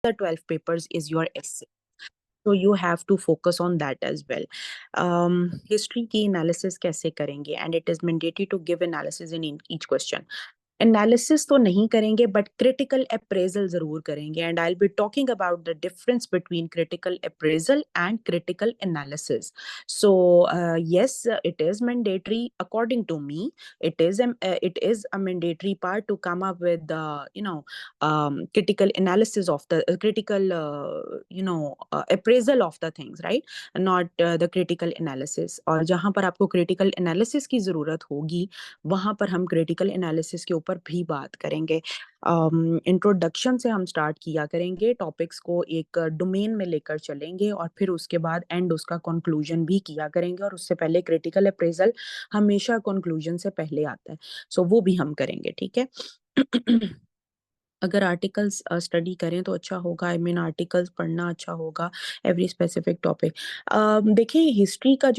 the 12 papers is your essay. So you have to focus on that as well. History की analysis कैसे करेंगे? And it is mandatory to give analysis in each question. Analysis तो नहीं करेंगे but critical appraisal जरूर करेंगे and I will be talking about the difference between critical appraisal and critical analysis. So yes, it is mandatory according to me. It is a mandatory part to come up with the critical analysis of the critical appraisal of the things, right? Not the critical analysis. और जहां पर आपको critical analysis की जरूरत होगी वहां पर हम क्रिटिकल एनालिसिस के ऊपर भी बात करेंगे. इंट्रोडक्शन से हम स्टार्ट किया करेंगे, टॉपिक्स को एक डोमेन में लेकर चलेंगे और फिर उसके बाद एंड उसका कंक्लूजन भी किया करेंगे. और उससे पहले क्रिटिकल अप्रेजल हमेशा कंक्लूजन से पहले आता है, सो वो भी हम करेंगे. ठीक है. अगर आर्टिकल्स स्टडी करें तो अच्छा होगा. आई मीन आर्टिकल्स पढ़ना अच्छा होगा एवरी स्पेसिफिक टॉपिक. देखिए हिस्ट्री के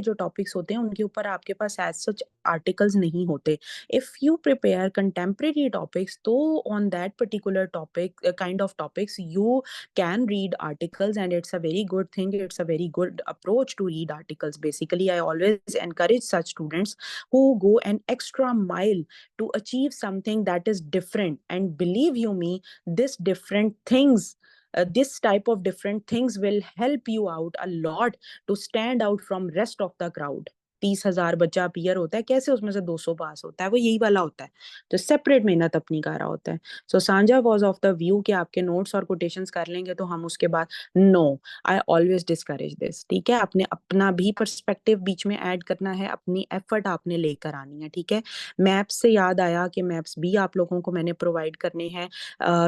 जो टॉपिक्स होते हैं उनके ऊपर आपके पास एज सच आर्टिकल्स नहीं होते. If you prepare contemporary topics तो on that particular topic kind of topics you can read articles, and it's a very good thing, it's a very good approach to read articles. Basically I always encourage such students who go an extra mile to achieve something that is different. And believe you me, this different things this type of different things will help you out a lot to stand out from rest of the crowd. 30,000 बच्चा पियर होता है, कैसे उसमें से 200 पास होता है? वो यही वाला होता है जो सेपरेट मेहनत अपनी कर रहा होता है. सो सांझा वॉज ऑफ द व्यू कि आपके नोट्स और कोटेशंस कर लेंगे तो हम उसके बाद no, I always discourage this. ठीक है, आपने अपना भी पर्सपेक्टिव बीच में ऐड करना है, अपनी एफर्ट आपने लेकर आनी है. ठीक है. मैप्स से याद आया कि मैप्स भी आप लोगों को मैंने प्रोवाइड करने हैं.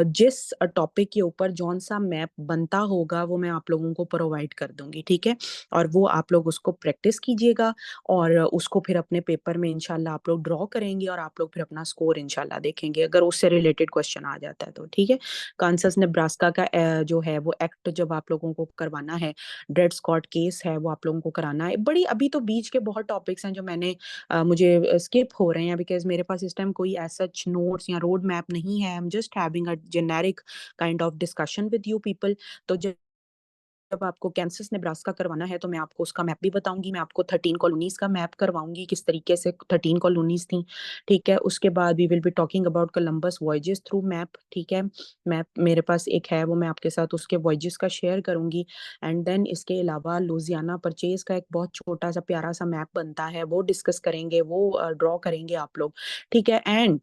जिस टॉपिक के ऊपर जौन सा मैप बनता होगा वो मैं आप लोगों को प्रोवाइड कर दूंगी. ठीक है. और वो आप लोग उसको प्रैक्टिस कीजिएगा और उसको फिर अपने पेपर में इंशाल्लाह आप लोग ड्रॉ करेंगे और आप लोग फिर अपना स्कोर इंशाल्लाह देखेंगे अगर उससे रिलेटेड क्वेश्चन आ जाता है तो. ठीक है. कांसास नेब्रास्का का जो है वो एक्ट जब आप लोगों को करवाना है, ड्रेड स्कॉट केस है वो आप लोगों को कराना है. बड़ी अभी तो बीच के बहुत टॉपिक्स हैं जो मैंने मुझे स्किप हो रहे हैं बिकॉज मेरे पास इस टाइम कोई एज सच नोट्स या रोड मैप नहीं है. I am just having a generic kind of discussion with you people. तो जब आपको कैंसस नेब्रास्का करवाना है तो मैं आपको उसका मैप भी बताऊंगी. मैं आपको 13 कॉलोनीज का मैप करवाऊंगी, किस तरीके से 13 कॉलोनीज थी. ठीक है. उसके बाद we will be talking about Columbus voyages through map. ठीक है. मैप मेरे पास एक है, वो मैं आपके साथ उसके वॉयजेस का शेयर करूंगी. एंड देन इसके अलावा लुजियाना परचेज का एक बहुत छोटा सा प्यारा सा मैप बनता है, वो डिस्कस करेंगे, वो ड्रॉ करेंगे आप लोग. ठीक है. And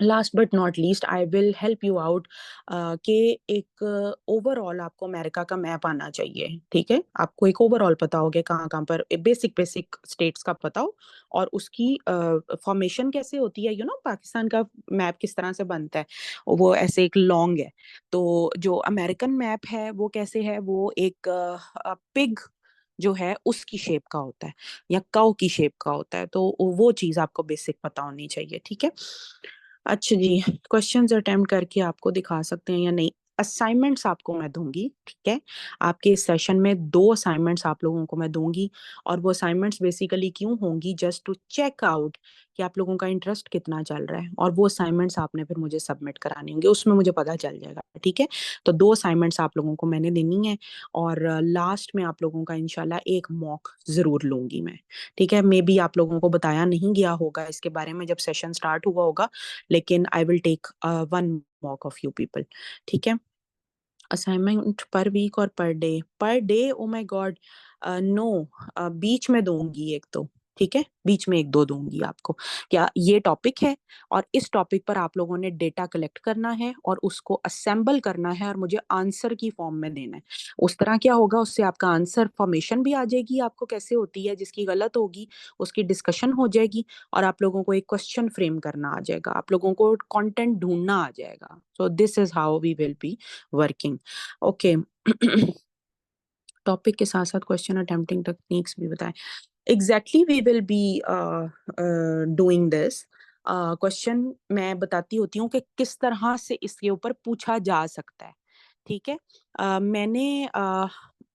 last but not least I will help you out कि एक ओवरऑल आपको अमेरिका का मैप आना चाहिए. ठीक है. आपको एक ओवरऑल पता होगा कहाँ कहाँ पर बेसिक बेसिक स्टेट्स का पता हो और उसकी फॉर्मेशन कैसे होती है. पाकिस्तान का मैप किस तरह से बनता है, वो ऐसे एक लॉन्ग है. तो जो अमेरिकन मैप है वो कैसे है, वो एक पिग जो है उसकी शेप का होता है या काऊ की शेप का होता है. तो वो चीज आपको बेसिक पता होनी चाहिए. ठीक है. अच्छा जी, क्वेश्चंस अटेम्प्ट करके आपको दिखा सकते हैं या नहीं. असाइनमेंट्स आपको मैं दूंगी. ठीक है. आपके इस सेशन में 2 असाइनमेंट्स आप लोगों को मैं दूंगी. और वो असाइनमेंट्स बेसिकली क्यों होंगी, जस्ट टू चेक आउट कि आप लोगों का इंटरेस्ट कितना चल रहा है. और वो असाइनमेंट्स आपने फिर मुझे सबमिट कराने होंगे, उसमें मुझे पता चल जाएगा. ठीक है. तो 2 असाइनमेंट्स आप लोगों को मैंने देनी है और लास्ट में आप लोगों का इंशाल्लाह एक मॉक जरूर लूंगी मैं. ठीक है. मे बी आप लोगों को बताया नहीं गया होगा इसके बारे में जब सेशन स्टार्ट हुआ होगा, लेकिन I will take 1 mock of you people. ठीक है. असाइनमेंट पर वीक और per day oh my god, no, बीच में दूंगी एक तो. ठीक है. बीच में 1-2 दूंगी आपको. क्या ये टॉपिक है और इस टॉपिक पर आप लोगों ने डेटा कलेक्ट करना है और उसको असेंबल करना है और मुझे आंसर की फॉर्म में देना है. उस तरह क्या होगा, उससे आपका आंसर फॉर्मेशन भी आ जाएगी आपको कैसे होती है, जिसकी गलत होगी उसकी डिस्कशन हो जाएगी और आप लोगों को एक क्वेश्चन फ्रेम करना आ जाएगा, आप लोगों को कंटेंट ढूंढना आ जाएगा. So this is how we will be working. Okay. Topic के साथ साथ क्वेश्चन अटेम्प्टिंग टेक्निक्स भी बताएं. Exactly we will be doing this. Question मैं बताती होती हूँ कि किस तरह से इसके ऊपर पूछा जा सकता है. ठीक है. मैंने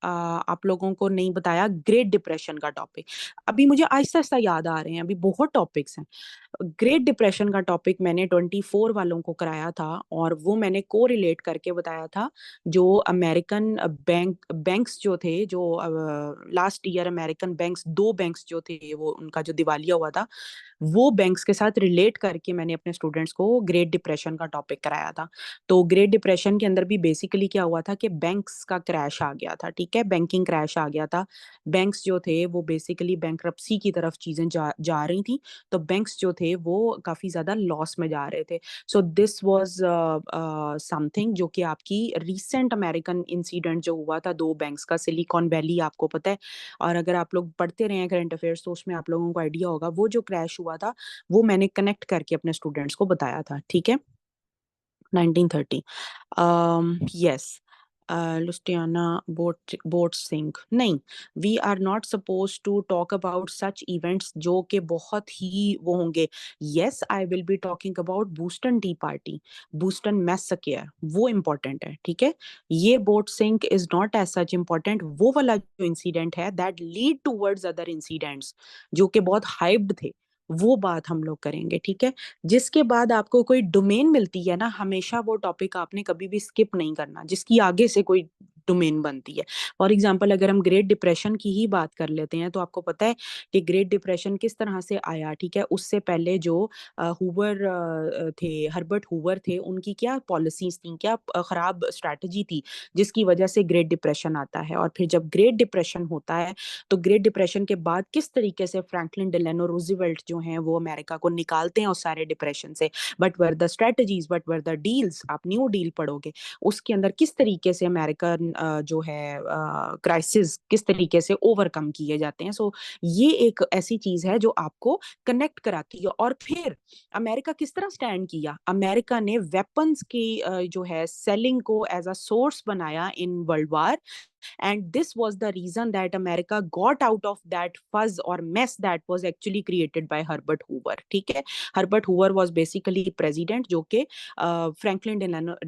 आप लोगों को नहीं बताया ग्रेट डिप्रेशन का टॉपिक। अभी मुझे आहिस्ता आहिस्ता याद आ रहे हैं, अभी बहुत टॉपिक्स हैं। ग्रेट डिप्रेशन का टॉपिक मैंने 24 वालों को कराया था, और वो मैंने को रिलेट करके बताया था। जो अमेरिकन बैंक्स जो थे, जो लास्ट ईयर अमेरिकन बैंक्स, दो बैंक्स जो थे, वो उनका जो दिवालिया हुआ था, वो बैंक्स के साथ रिलेट करके मैंने अपने स्टूडेंट्स को ग्रेट डिप्रेशन का टॉपिक कराया था। तो ग्रेट डिप्रेशन के अंदर भी बेसिकली क्या हुआ था कि बैंक्स का क्रैश आ गया था, ठीक है, बैंकिंग क्रैश आ गया था। बैंक्स जो थे वो बेसिकली बैंक्रप्सी की तरफ चीजें जा जा रही थी। तो बैंक्स जो थे वो काफी ज्यादा लॉस में जा रहे थे। सो दिस वाज समथिंग जो कि आपकी रिसेंट अमेरिकन इंसिडेंट जो हुआ था दो बैंक्स का, सिलिकॉन वैली आपको पता है। और अगर आप लोग पढ़ते रहे हैं करंट अफेयर्स तो उसमें आप लोगों को आइडिया होगा, वो जो क्रैश हुआ था वो मैंने कनेक्ट करके अपने स्टूडेंट्स को बताया था, ठीक है। 1930, yes, Lustiana बोट सिंह, नहीं, we are not suppose to talk about such events जो कि बहुत ही वो होंगे। Yes, I will be talking about Boston tea party, Boston massacre, वो इम्पोर्टेंट है, ठीक है। ये बोट सिंह is not as such important. वो वाला जो इंसिडेंट है that lead towards other incidents जो कि बहुत हाइप्ड थे, वो बात हम लोग करेंगे, ठीक है। जिसके बाद आपको कोई डोमेन मिलती है ना, हमेशा वो टॉपिक आपने कभी भी स्किप नहीं करना जिसकी आगे से कोई डोमेन बनती है। फॉर एग्जाम्पल अगर हम ग्रेट डिप्रेशन की ही बात कर लेते हैं, तो आपको पता है कि ग्रेट डिप्रेशन किस तरह से आया, ठीक है। उससे पहले जो हुवर थे, हर्बर्ट हुवर थे, उनकी क्या पॉलिसीज थी, क्या खराब स्ट्रैटेजी थी, जिसकी वजह से ग्रेट डिप्रेशन आता है। और फिर जब ग्रेट डिप्रेशन होता है, तो ग्रेट डिप्रेशन के बाद किस तरीके से फ्रैंकलिन डिलेनो रूजवेल्ट जो हैं वो अमेरिका को निकालते हैं उस सारे डिप्रेशन से। But were the strategies, but were the deals, आप न्यू डील पढ़ोगे उसके अंदर किस तरीके से अमेरिकन जो है क्राइसिस किस तरीके से ओवरकम किए जाते हैं। सो ये एक ऐसी चीज है जो आपको कनेक्ट कराती है। और फिर अमेरिका किस तरह स्टैंड किया, अमेरिका ने वेपन्स की जो है सेलिंग को एज अ सोर्स बनाया in world war, and this was the reason that America got out of that fuzz or mess that was actually created by Herbert Hoover, ठीक है। Herbert Hoover was basically president जो कि Franklin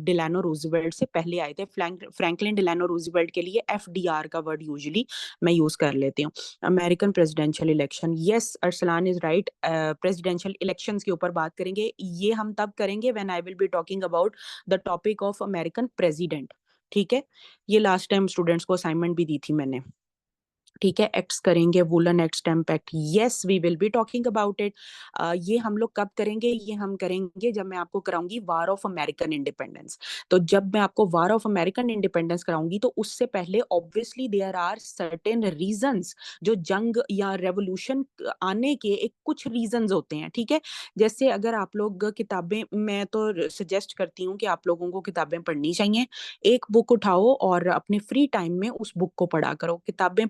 Delano Roosevelt से पहले आए थे। Franklin Delano Roosevelt के लिए एफडीआर का वर्ड यूजुअली मैं यूज कर लेती हूँ। American presidential election, yes Arsalan is right, presidential elections के ऊपर बात करेंगे, ये हम तब करेंगे when I will be talking about the topic of American president, ठीक है। ये लास्ट टाइम स्टूडेंट्स को असाइनमेंट भी दी थी मैंने, ठीक है। एक्ट्स करेंगे, woollen act, stamp act, yes we will be talking about it. ये हम लोग कब करेंगे, ये हम करेंगे जब मैं आपको कराऊंगी वार ऑफ अमेरिकन इंडिपेंडेंस। तो जब मैं आपको वार ऑफ अमेरिकन इंडिपेंडेंस कराऊंगी तो उससे पहले obviously there are certain reasons, जो जंग या रेवोल्यूशन आने के एक कुछ रीजंस होते हैं, ठीक है। जैसे अगर आप लोग किताबें, मैं तो सजेस्ट करती हूँ कि आप लोगों को किताबें पढ़नी चाहिए। एक बुक उठाओ और अपने फ्री टाइम में उस बुक को पढ़ा करो। किताबें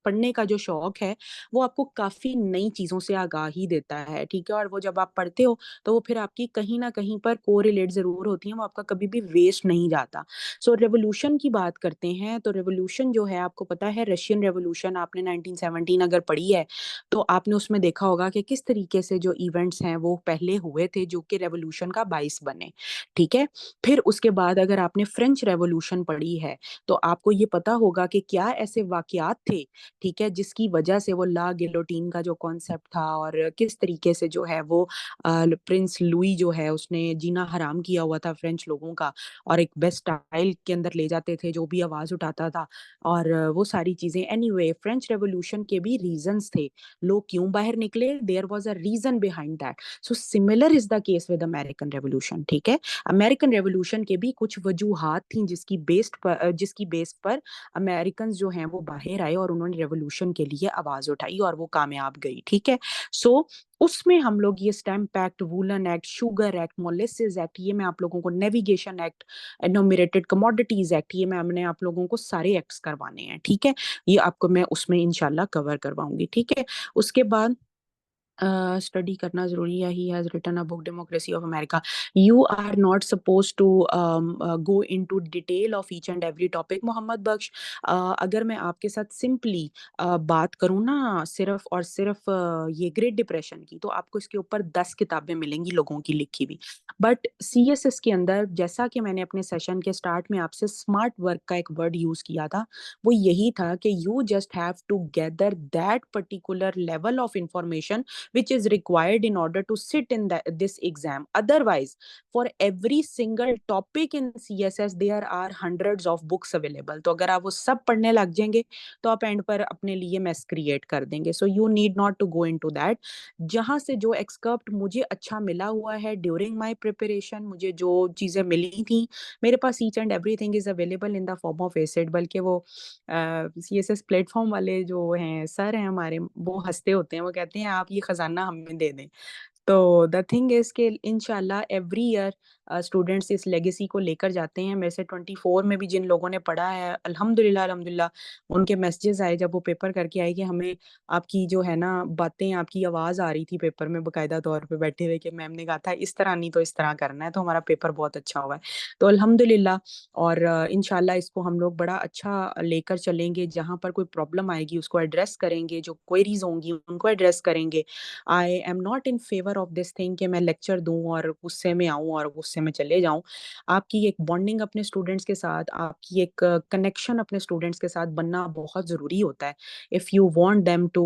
पढ़ने का जो शौक है वो आपको काफी नई चीजों से आगाही देता है, ठीक है। और वो जब आप पढ़ते हो तो वो फिर आपकी कहीं ना कहीं पर कोरिलेट जरूर होती है, वो आपका कभी भी वेस्ट नहीं जाता। सो रेवोल्यूशन की बात करते हैं, तो रेवोल्यूशन जो है आपको पता है, रशियन रेवोल्यूशन आपने 1917 अगर पढ़ी है तो आपने उसमें देखा होगा कि किस तरीके से जो इवेंट्स हैं वो पहले हुए थे जो कि रेवोल्यूशन का बाइस बने, ठीक है। फिर उसके बाद अगर आपने फ्रेंच रेवोल्यूशन पढ़ी है तो आपको ये पता होगा कि क्या ऐसे वाकयात थे, ठीक है, जिसकी वजह से वो ला गिलोटीन का जो कॉन्सेप्ट था और किस तरीके से जो है वो प्रिंस लुई जो है उसने जीना हराम किया हुआ था फ्रेंच लोगों का, और एक बेस्ट स्टाइल के अंदर ले जाते थे जो भी आवाज उठाता था, और वो सारी चीजें। एनीवे, फ्रेंच रेवोल्यूशन के भी रीजंस थे, लोग क्यों बाहर निकले, there was a reason behind that. So similar is the case with American revolution, ठीक है। अमेरिकन रेवोल्यूशन के भी कुछ वजूहात थी जिसकी बेस पर अमेरिकन जो हैं वो बाहर आए और उन्होंने रेवोल्यूशन के लिए आवाज उठाई और वो कामयाब गई, ठीक है। सो उसमें हम लोग ये stamp act, woollen act, sugar act, molasses act, ये मैं आप लोगों को, नेविगेशन एक्ट, एनोमरेटेड कमोडिटीज एक्ट, ये मैं हमने आप लोगों को सारे एक्ट्स करवाने हैं, ठीक है। ये आपको मैं उसमें इंशाल्लाह कवर करवाऊंगी, ठीक है। उसके बाद स्टडी करना ज़रूरी है। He has written a book Democracy of America. You are not supposed to go into detail of each and every topic Mohammad Bakhsh. अगर मैं आपके साथ सिंपली बात करूँ ना सिर्फ और सिर्फ ये ग्रेट डिप्रेशन की, तो आपको इसके ऊपर 10 किताबें मिलेंगी लोगों की लिखी हुई। बट सीएसएस के अंदर जैसा कि मैंने अपने सेशन के स्टार्ट में आपसे स्मार्ट वर्क का एक वर्ड यूज़ किया था, वो यही था कि you just have to gather that particular level of information which is required in order to sit in this exam. Otherwise, for every single topic in CSS, there are hundreds of books available. तो अगर आप वो सब पढ़ने लग जाएंगे तो आप एंड पर अपने लिए मेस क्रिएट कर देंगे. So you need not to go into that. जहाँ से जो एक्सकर्प्ट मुझे अच्छा मिला हुआ है ड्यूरिंग माय प्रिपरेशन, मुझे जो चीज़ें मिली थी, मेरे पास each and everything is available in the form of acid. बल्कि वो सीएसएस प्लेटफॉर्म वाले जो हैं सर हैं हमारे, वो हंसते होते हैं, वो कहते हैं आप ये खजाना हमें दे दें. तो द थिंग इज कि इंशाल्लाह एवरी ईयर स्टूडेंट्स इस लेगेसी को लेकर जाते हैं. मेरे से 24 में भी जिन लोगों ने पढ़ा है, अल्हम्दुलिल्लाह अल्हम्दुलिल्लाह, उनके मैसेजेस आए जब वो पेपर करके आए कि हमें आपकी जो है ना बातें, आपकी आवाज़ आ रही थी पेपर में बाकायदा तौर पे बैठे हुए, कि मैम ने कहा था इस तरह नहीं तो इस तरह करना है, तो हमारा पेपर बहुत अच्छा हुआ है. तो अल्हम्दुलिल्लाह. और इंशाल्लाह इसको हम लोग बड़ा अच्छा लेकर चलेंगे. जहाँ पर कोई प्रॉब्लम आएगी उसको एड्रेस करेंगे, जो क्वेरीज होंगी उनको एड्रेस करेंगे. I am not in favour of this thing कि मैं लेक्चर दूं और गुस्से में आऊं और गुस्से में चले जाऊं. आपकी एक बॉन्डिंग अपने स्टूडेंट्स के साथ, आपकी एक कनेक्शन अपने स्टूडेंट्स के साथ बनना बहुत ज़रूरी होता है. If you want them to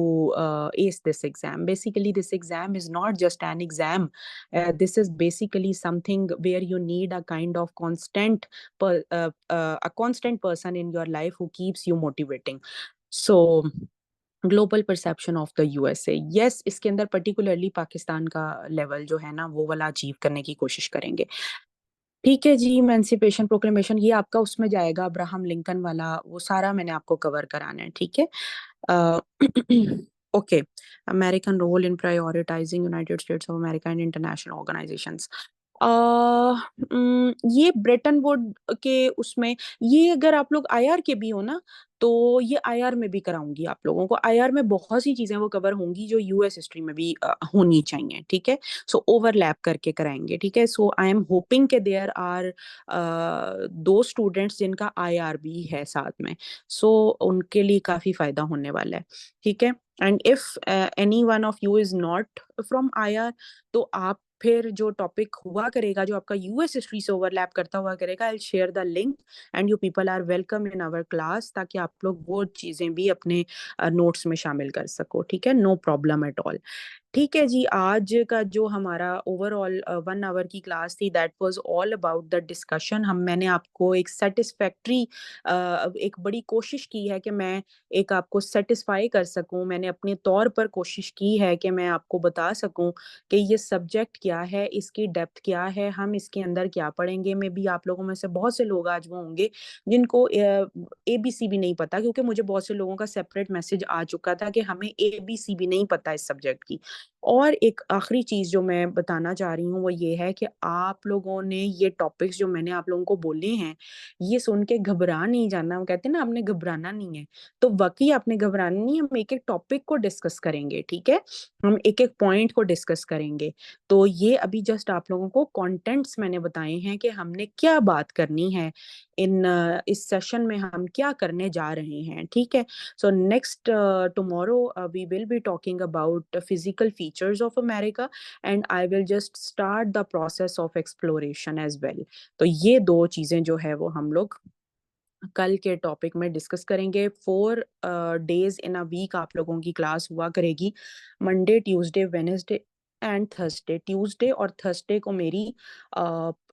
ace this exam. Basically this exam is not just an exam. This is basically something where you need a kind of a constant person in your life who keeps you motivating. So global perception of the USA, yes, इसके अंदर particularly Pakistan का level जो है ना वो वाला achieve करने की कोशिश करेंगे. ठीक है जी. इमेंसिपेशन प्रोक्लेमेशन ये आपका उसमें जाएगा, अब्राहम लिंकन वाला, वो सारा मैंने आपको कवर कराना है. ठीक है. Okay. American role in prioritising United States of America and international organisations. ये ब्रेटन वुड के उसमें, ये अगर आप लोग आईआर के भी हो ना, तो ये आईआर में भी कराऊंगी आप लोगों को. आईआर में बहुत सी चीजें वो कवर होंगी जो यूएस हिस्ट्री में भी होनी चाहिए. ठीक है. सो ओवरलैप करके कराएंगे. ठीक है. सो आई एम होपिंग के देयर आर दो स्टूडेंट्स जिनका आईआर भी है साथ में. सो उनके लिए काफी फायदा होने वाला है. ठीक है. And if any one of you is not from IR, तो आप फिर जो टॉपिक हुआ करेगा जो आपका यूएस हिस्ट्री से ओवरलैप करता हुआ करेगा, I will share the link and you people are welcome in our class, ताकि आप लोग वो चीजें भी अपने नोट्स में शामिल कर सको. ठीक है. No problem at all. ठीक है जी. आज का जो हमारा ओवरऑल 1 आवर की क्लास थी, that was all about the discussion. मैंने आपको एक सेटिस्फैक्ट्री, एक बड़ी कोशिश की है कि मैं एक आपको सेटिस्फाई कर सकूं. मैंने अपने तौर पर कोशिश की है कि मैं आपको बता सकूं कि ये सब्जेक्ट क्या है, इसकी डेप्थ क्या है, हम इसके अंदर क्या पढ़ेंगे. मे बी आप लोगों में से बहुत से लोग आज वो होंगे जिनको एबीसी भी नहीं पता, क्योंकि मुझे बहुत से लोगों का सेपरेट मैसेज आ चुका था कि हमें एबीसी भी नहीं पता इस सब्जेक्ट की. और एक आखिरी चीज़ जो मैं बताना चाह रही हूँ वो ये है कि आप लोगों ने ये टॉपिक्स जो मैंने आप लोगों को बोले हैं, ये सुन के घबरा नहीं जाना. वो कहते हैं ना, आपने घबराना नहीं है, तो वाकई आपने घबराना नहीं है. हम एक एक टॉपिक को डिस्कस करेंगे. ठीक है. हम एक एक पॉइंट को डिस्कस करेंगे. तो ये अभी जस्ट आप लोगों को कंटेंट्स मैंने बताए हैं कि हमने क्या बात करनी है इस सेशन में, हम क्या करने जा रहे हैं. ठीक है. So next tomorrow we will be talking about physical features of America, and I will just start the process of exploration as well. तो ये दो चीजें जो है वो हम लोग कल के टॉपिक में डिस्कस करेंगे. 4 days इन अ वीक आप लोगों की क्लास हुआ करेगी. Monday, Tuesday, Wednesday and Thursday. Tuesday और थर्सडे को मेरी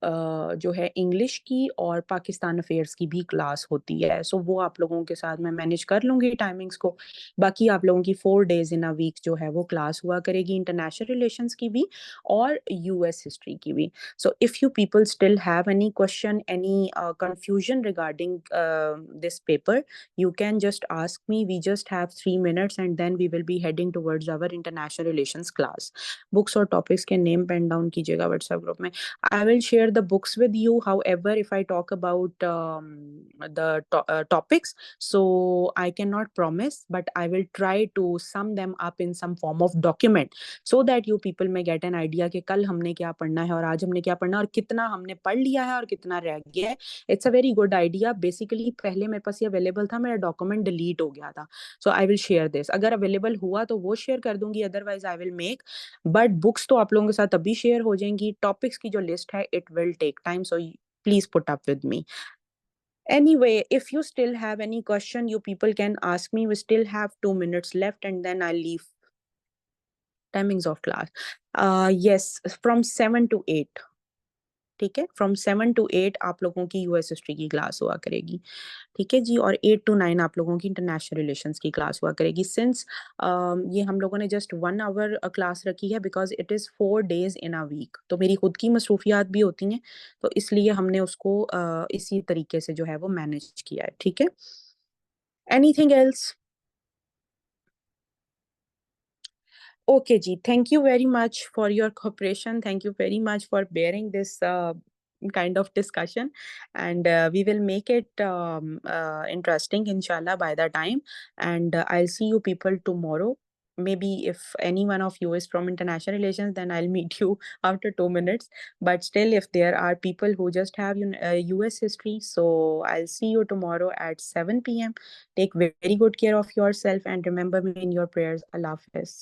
जो है इंग्लिश की और पाकिस्तान अफेयर्स की भी क्लास होती है. सो वो आप लोगों के साथ मैं मैनेज कर लूँगी टाइमिंग्स को. बाकी आप लोगों की 4 days इन अ वीक जो है वो क्लास हुआ करेगी, इंटरनेशनल रिलेशंस की भी और यूएस हिस्ट्री की भी. So if you people still have any question, any confusion regarding this paper, you can just ask me. We just have 3 minutes and then we will be heading towards our international relations class. Books और topics के name pen down कीजिएगा WhatsApp group में. I will share share the books with you. However, if I talk about topics, so I cannot promise, but I will try to sum them up in some form of document, so that you people may get an idea कि कल हमने क्या पढ़ना है और आज हमने क्या पढ़ना है और कितना हमने पढ़ लिया है और कितना रह गया है. It's a very good idea. Basically पहले मेरे पास ये अवेलेबल था, मेरा डॉक्यूमेंट डिलीट हो गया था. सो आई विल शेयर दिस. अगर अवेलेबल हुआ तो वो शेयर कर दूंगी, otherwise I will make. But books तो आप लोगों के साथ अभी शेयर हो जाएंगी. टॉपिक्स की जो लिस्ट है, it will take time, so please put up with me. Anyway, if you still have any question, you people can ask me. We still have 2 minutes left, and then I'll leave. Timings of class. Yes, from 7 to 8. ठीक है, from 7 to 8 आप लोगों की US history की class हुआ करेगी. ठीक है जी. और 8 to 9 आप लोगों की इंटरनेशनल रिलेशंस की क्लास हुआ करेगी. सिंस ये हम लोगों ने जस्ट 1 आवर क्लास रखी है, because it is 4 days in a week, तो मेरी खुद की मसरूफियात भी होती हैं, तो इसलिए हमने उसको इसी तरीके से जो है वो मैनेज किया है. ठीक है. Anything else? Okay, Ji. Thank you very much for your cooperation. Thank you very much for bearing this kind of discussion, and we will make it interesting, inshallah, by the time. And I'll see you people tomorrow. Maybe if any one of you is from international relations, then I'll meet you after 2 minutes. But still, if there are people who just have US history, so I'll see you tomorrow at 7 p.m. Take very good care of yourself and remember me in your prayers. Allah Hafiz.